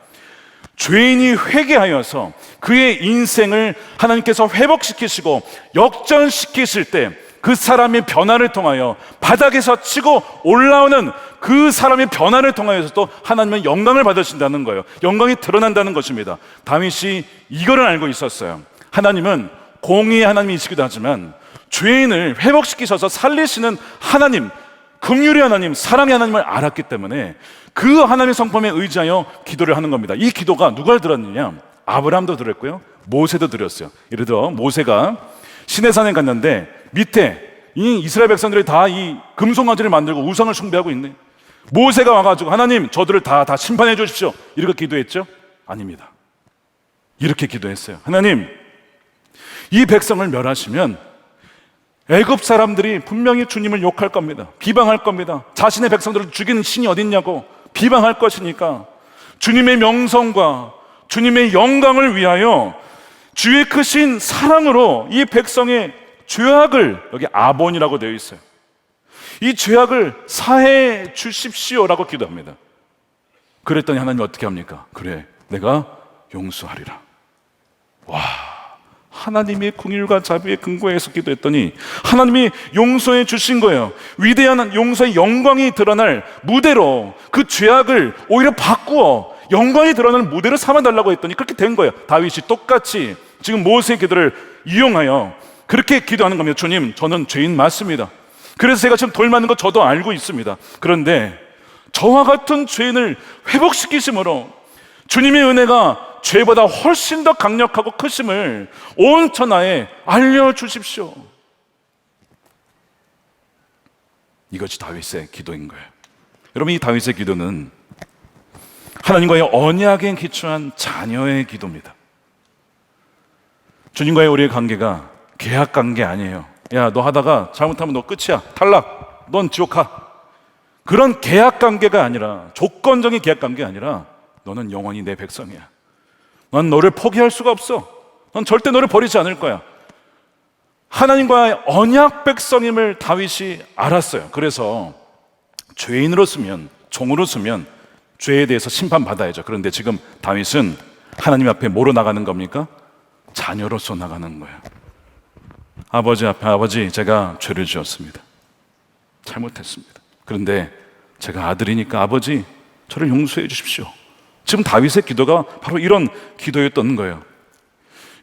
죄인이 회개하여서 그의 인생을 하나님께서 회복시키시고 역전시키실 때 그 사람의 변화를 통하여 바닥에서 치고 올라오는 그 사람의 변화를 통하여서 또 하나님은 영광을 받으신다는 거예요. 영광이 드러난다는 것입니다. 다윗이 이거를 알고 있었어요. 하나님은 공의의 하나님이시기도 하지만 죄인을 회복시키셔서 살리시는 하나님, 긍휼의 하나님, 사랑의 하나님을 알았기 때문에 그 하나님의 성품에 의지하여 기도를 하는 겁니다. 이 기도가 누가 들었느냐? 아브라함도 들었고요, 모세도 들었어요. 예를 들어 모세가 시내산에 갔는데 밑에 이 이스라엘 백성들이 다 이 금송아지를 만들고 우상을 숭배하고 있네. 모세가 와가지고 하나님, 저들을 다 심판해 주십시오, 이렇게 기도했죠? 아닙니다. 이렇게 기도했어요. 하나님, 이 백성을 멸하시면 애굽 사람들이 분명히 주님을 욕할 겁니다. 비방할 겁니다. 자신의 백성들을 죽이는 신이 어딨냐고 비방할 것이니까 주님의 명성과 주님의 영광을 위하여 주의 크신 사랑으로 이 백성의 죄악을, 여기 아본이라고 되어 있어요, 이 죄악을 사해 주십시오라고 기도합니다. 그랬더니 하나님 어떻게 합니까? 그래, 내가 용서하리라. 와, 하나님의 긍휼과 자비의 근거에서 기도했더니 하나님이 용서해 주신 거예요. 위대한 용서의 영광이 드러날 무대로 그 죄악을 오히려 바꾸어 영광이 드러나는 무대를 삼아달라고 했더니 그렇게 된 거예요. 다윗이 똑같이 지금 모세의 기도를 이용하여 그렇게 기도하는 겁니다. 주님, 저는 죄인 맞습니다. 그래서 제가 지금 돌 맞는 거 저도 알고 있습니다. 그런데 저와 같은 죄인을 회복시키심으로 주님의 은혜가 죄보다 훨씬 더 강력하고 크심을 온 천하에 알려주십시오. 이것이 다윗의 기도인 거예요. 여러분, 이 다윗의 기도는 하나님과의 언약에 기초한 자녀의 기도입니다. 주님과의 우리의 관계가 계약 관계 아니에요. 야, 너 하다가 잘못하면 너 끝이야, 탈락, 넌 지옥 가. 그런 계약 관계가 아니라, 조건적인 계약 관계가 아니라 너는 영원히 내 백성이야. 난 너를 포기할 수가 없어. 난 절대 너를 버리지 않을 거야. 하나님과의 언약 백성임을 다윗이 알았어요. 그래서 죄인으로서면, 종으로서면 죄에 대해서 심판받아야죠. 그런데 지금 다윗은 하나님 앞에 뭐로 나가는 겁니까? 자녀로서 나가는 거예요. 아버지 앞에, 아버지, 제가 죄를 지었습니다. 잘못했습니다. 그런데 제가 아들이니까 아버지, 저를 용서해 주십시오. 지금 다윗의 기도가 바로 이런 기도였던 거예요.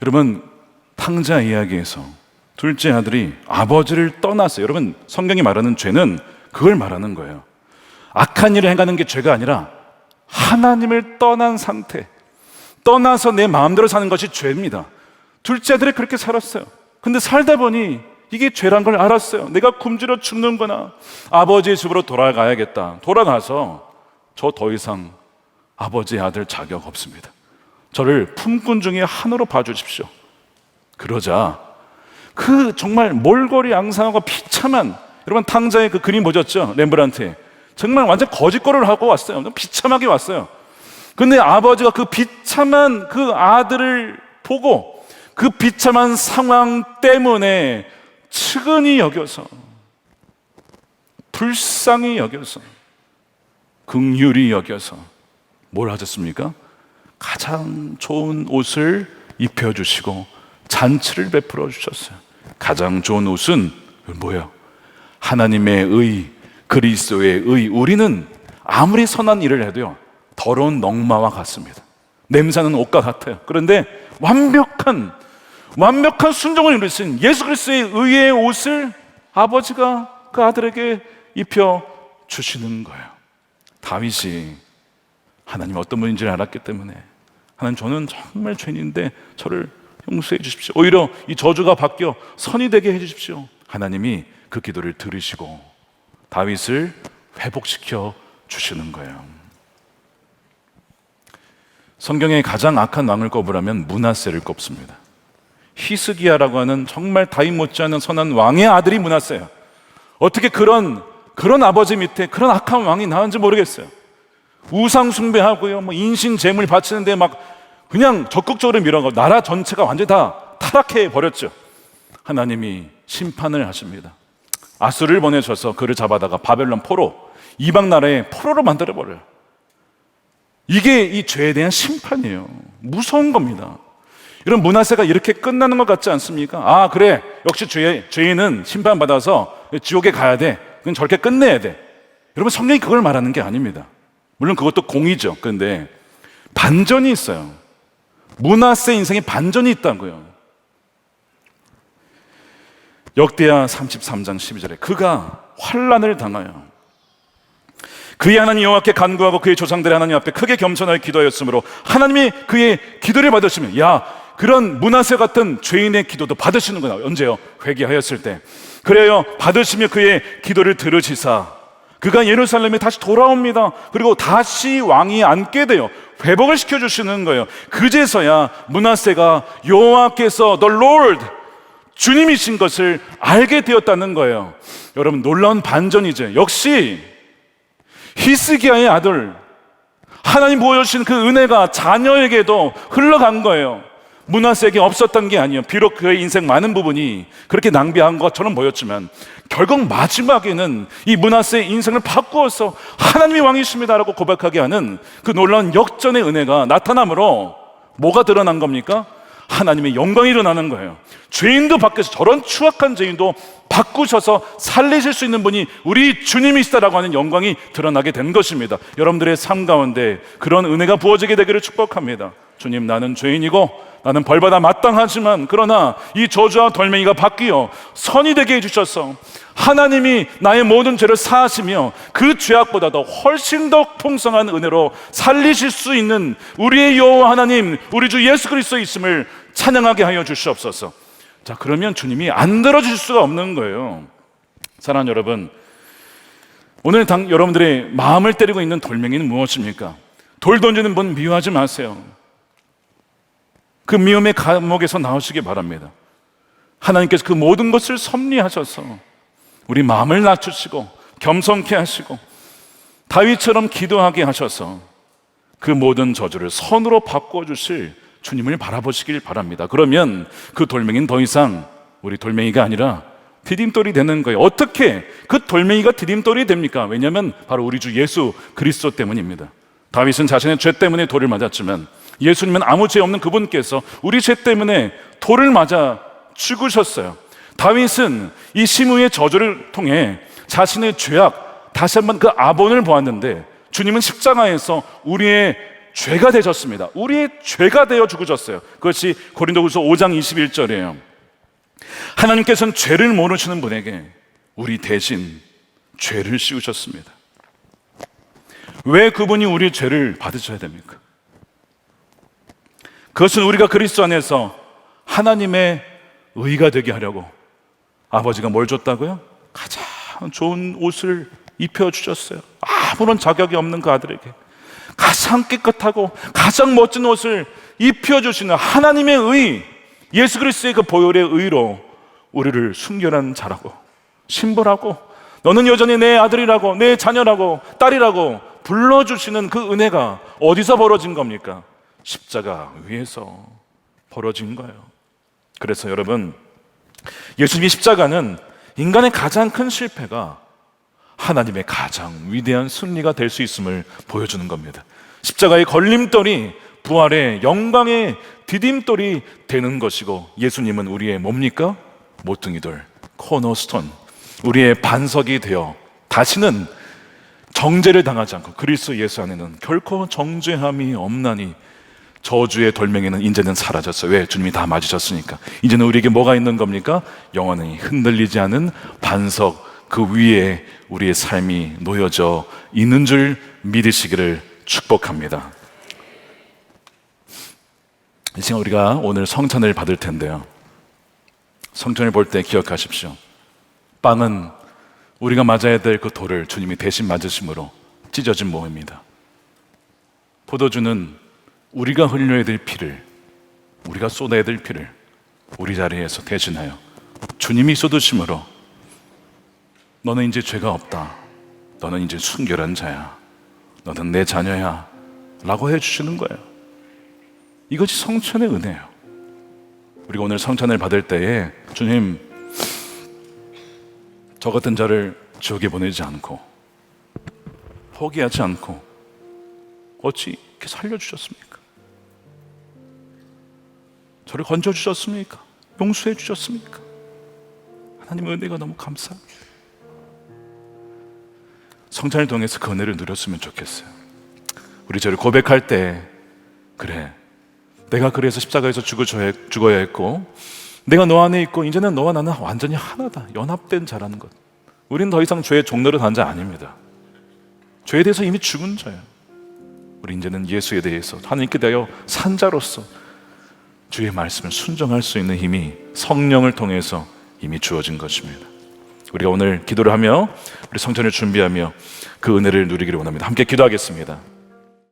여러분, 탕자 이야기에서 둘째 아들이 아버지를 떠났어요. 여러분, 성경이 말하는 죄는 그걸 말하는 거예요. 악한 일을 행하는 게 죄가 아니라 하나님을 떠난 상태, 떠나서 내 마음대로 사는 것이 죄입니다. 둘째 아들이 그렇게 살았어요. 근데 살다 보니 이게 죄란 걸 알았어요. 내가 굶주려 죽는구나. 아버지의 집으로 돌아가야겠다. 돌아가서 저 더 이상 아버지의 아들 자격 없습니다. 저를 품꾼 중에 하나로 봐주십시오. 그러자 그 정말 몰골이 앙상하고 비참한, 여러분 탕자의 그 그림 보셨죠? 렘브란트의. 정말 완전 거짓거리를 하고 왔어요. 비참하게 왔어요. 근데 아버지가 그 비참한 그 아들을 보고 그 비참한 상황 때문에 측은히 여겨서, 불쌍히 여겨서, 긍휼히 여겨서 뭘 하셨습니까? 가장 좋은 옷을 입혀주시고 잔치를 베풀어 주셨어요. 가장 좋은 옷은 뭐예요? 하나님의 의, 그리스도의 의. 우리는 아무리 선한 일을 해도요, 더러운 넝마와 같습니다. 냄새는 옷과 같아요. 그런데 완벽한 순종을 이루신 예수 그리스도의 의의 옷을 아버지가 그 아들에게 입혀 주시는 거예요. 다윗이 하나님 어떤 분인지를 알았기 때문에, 하나님 저는 정말 죄인인데 저를 용서해 주십시오. 오히려 이 저주가 바뀌어 선이 되게 해 주십시오. 하나님이 그 기도를 들으시고 다윗을 회복시켜 주시는 거예요. 성경에 가장 악한 왕을 꼽으라면 므낫세를 꼽습니다. 히스기야라고 하는 정말 다윗 못지않은 선한 왕의 아들이 므낫세예요. 어떻게 그런 아버지 밑에 그런 악한 왕이 나왔는지 모르겠어요. 우상 숭배하고요, 인신 제물 바치는데 막 그냥 적극적으로 밀어가고 나라 전체가 완전히 다 타락해 버렸죠. 하나님이 심판을 하십니다. 아수르를 보내셔서 그를 잡아다가 바벨론 포로, 이방 나라의 포로로 만들어 버려요. 이게 이 죄에 대한 심판이에요. 무서운 겁니다. 이런 므낫세가 이렇게 끝나는 것 같지 않습니까? 아, 그래, 역시 죄인은 심판받아서 지옥에 가야 돼, 그건 저렇게 끝내야 돼. 여러분, 성경이 그걸 말하는 게 아닙니다. 물론 그것도 공이죠. 그런데 반전이 있어요. 므낫세 인생에 반전이 있다고요. 역대하 33장 12절에 그가 환난을 당하여 그의 하나님 여호와께 간구하고 그의 조상들의 하나님 앞에 크게 겸손하여 기도하였으므로 하나님이 그의 기도를 받으시면, 야, 그런 므낫세 같은 죄인의 기도도 받으시는구나. 언제요? 회개하였을 때. 그래요, 받으시며 그의 기도를 들으시사 그가 예루살렘에 다시 돌아옵니다. 그리고 다시 왕이 앉게 돼요. 회복을 시켜주시는 거예요. 그제서야 므낫세가 여호와께서 The Lord, 주님이신 것을 알게 되었다는 거예요. 여러분, 놀라운 반전이죠. 역시 히스기야의 아들, 하나님 보여주신 그 은혜가 자녀에게도 흘러간 거예요. 므낫세에게 없었던 게 아니에요. 비록 그의 인생 많은 부분이 그렇게 낭비한 것처럼 보였지만 결국 마지막에는 이 므낫세의 인생을 바꾸어서 하나님이 왕이십니다라고 고백하게 하는 그 놀라운 역전의 은혜가 나타남으로 뭐가 드러난 겁니까? 하나님의 영광이 일어나는 거예요. 죄인도 바뀌어서, 저런 추악한 죄인도 바꾸셔서 살리실 수 있는 분이 우리 주님이시다라고 하는 영광이 드러나게 된 것입니다. 여러분들의 삶 가운데 그런 은혜가 부어지게 되기를 축복합니다. 주님, 나는 죄인이고 나는 벌받아 마땅하지만, 그러나 이 저주와 돌멩이가 바뀌어 선이 되게 해주셔서 하나님이 나의 모든 죄를 사하시며 그 죄악보다도 훨씬 더 풍성한 은혜로 살리실 수 있는 우리의 여호와 하나님, 우리 주 예수 그리스도 있음을 찬양하게 하여 주시옵소서. 자, 그러면 주님이 안 들어주실 수가 없는 거예요. 사랑하는 여러분, 오늘 여러분들의 마음을 때리고 있는 돌멩이는 무엇입니까? 돌 던지는 분 미워하지 마세요. 그 미움의 감옥에서 나오시기 바랍니다. 하나님께서 그 모든 것을 섭리하셔서 우리 마음을 낮추시고 겸손케 하시고 다윗처럼 기도하게 하셔서 그 모든 저주를 선으로 바꿔주실 주님을 바라보시길 바랍니다. 그러면 그 돌멩이는 더 이상 우리 돌멩이가 아니라 디딤돌이 되는 거예요. 어떻게 그 돌멩이가 디딤돌이 됩니까? 왜냐하면 바로 우리 주 예수 그리스도 때문입니다. 다윗은 자신의 죄 때문에 돌을 맞았지만 예수님은 아무 죄 없는 그분께서 우리 죄 때문에 돌을 맞아 죽으셨어요. 다윗은 이 심우의 저주를 통해 자신의 죄악, 다시 한번 그 아본을 보았는데, 주님은 십자가에서 우리의 죄가 되셨습니다. 우리의 죄가 되어 죽으셨어요. 그것이 고린도후서 5장 21절이에요. 하나님께서는 죄를 모르시는 분에게 우리 대신 죄를 씌우셨습니다. 왜 그분이 우리의 죄를 받으셔야 됩니까? 그것은 우리가 그리스도 안에서 하나님의 의가 되게 하려고 아버지가 뭘 줬다고요? 가장 좋은 옷을 입혀주셨어요. 아무런 자격이 없는 그 아들에게 가장 깨끗하고 가장 멋진 옷을 입혀주시는 하나님의 의, 예수 그리스도의 그 보혈의 의로 우리를 순결한 자라고 신부라고, 너는 여전히 내 아들이라고, 내 자녀라고, 딸이라고 불러주시는 그 은혜가 어디서 벌어진 겁니까? 십자가 위에서 벌어진 거예요. 그래서 여러분, 예수님의 십자가는 인간의 가장 큰 실패가 하나님의 가장 위대한 승리가 될 수 있음을 보여주는 겁니다. 십자가의 걸림돌이 부활의 영광의 디딤돌이 되는 것이고, 예수님은 우리의 뭡니까? 모퉁이돌, 코너스톤, 우리의 반석이 되어 다시는 정죄를 당하지 않고, 그리스도 예수 안에는 결코 정죄함이 없나니 저주의 돌멩이는 이제는 사라졌어요. 왜? 주님이 다 맞으셨으니까. 이제는 우리에게 뭐가 있는 겁니까? 영원히 흔들리지 않은 반석, 그 위에 우리의 삶이 놓여져 있는 줄 믿으시기를 축복합니다. 이 시간 우리가 오늘 성찬을 받을 텐데요, 성찬을 볼 때 기억하십시오. 빵은 우리가 맞아야 될 그 돌을 주님이 대신 맞으심으로 찢어진 몸입니다. 포도주는 우리가 흘려야 될 피를, 우리가 쏟아야 될 피를 우리 자리에서 대신하여 주님이 쏟으심으로 너는 이제 죄가 없다, 너는 이제 순결한 자야, 너는 내 자녀야 라고 해주시는 거예요. 이것이 성찬의 은혜예요. 우리가 오늘 성찬을 받을 때에 주님, 저 같은 자를 지옥에 보내지 않고 포기하지 않고 어찌 이렇게 살려주셨습니까? 저를 건져주셨습니까? 용서해 주셨습니까? 하나님의 은혜가 너무 감사합니다. 성찬을 통해서 그 은혜를 누렸으면 좋겠어요. 우리 저를 고백할 때, 그래, 내가 그래서 십자가에서 죽어야 했고, 내가 너 안에 있고 이제는 너와 나는 완전히 하나다, 연합된 자라는 것. 우리는 더 이상 죄의 종노릇 한 자 아닙니다. 죄에 대해서 이미 죽은 자예요. 우리 이제는 예수에 대해서 하나님께 대하여 산 자로서 주의 말씀을 순종할 수 있는 힘이 성령을 통해서 이미 주어진 것입니다. 우리가 오늘 기도를 하며 우리 성찬을 준비하며 그 은혜를 누리기를 원합니다. 함께 기도하겠습니다.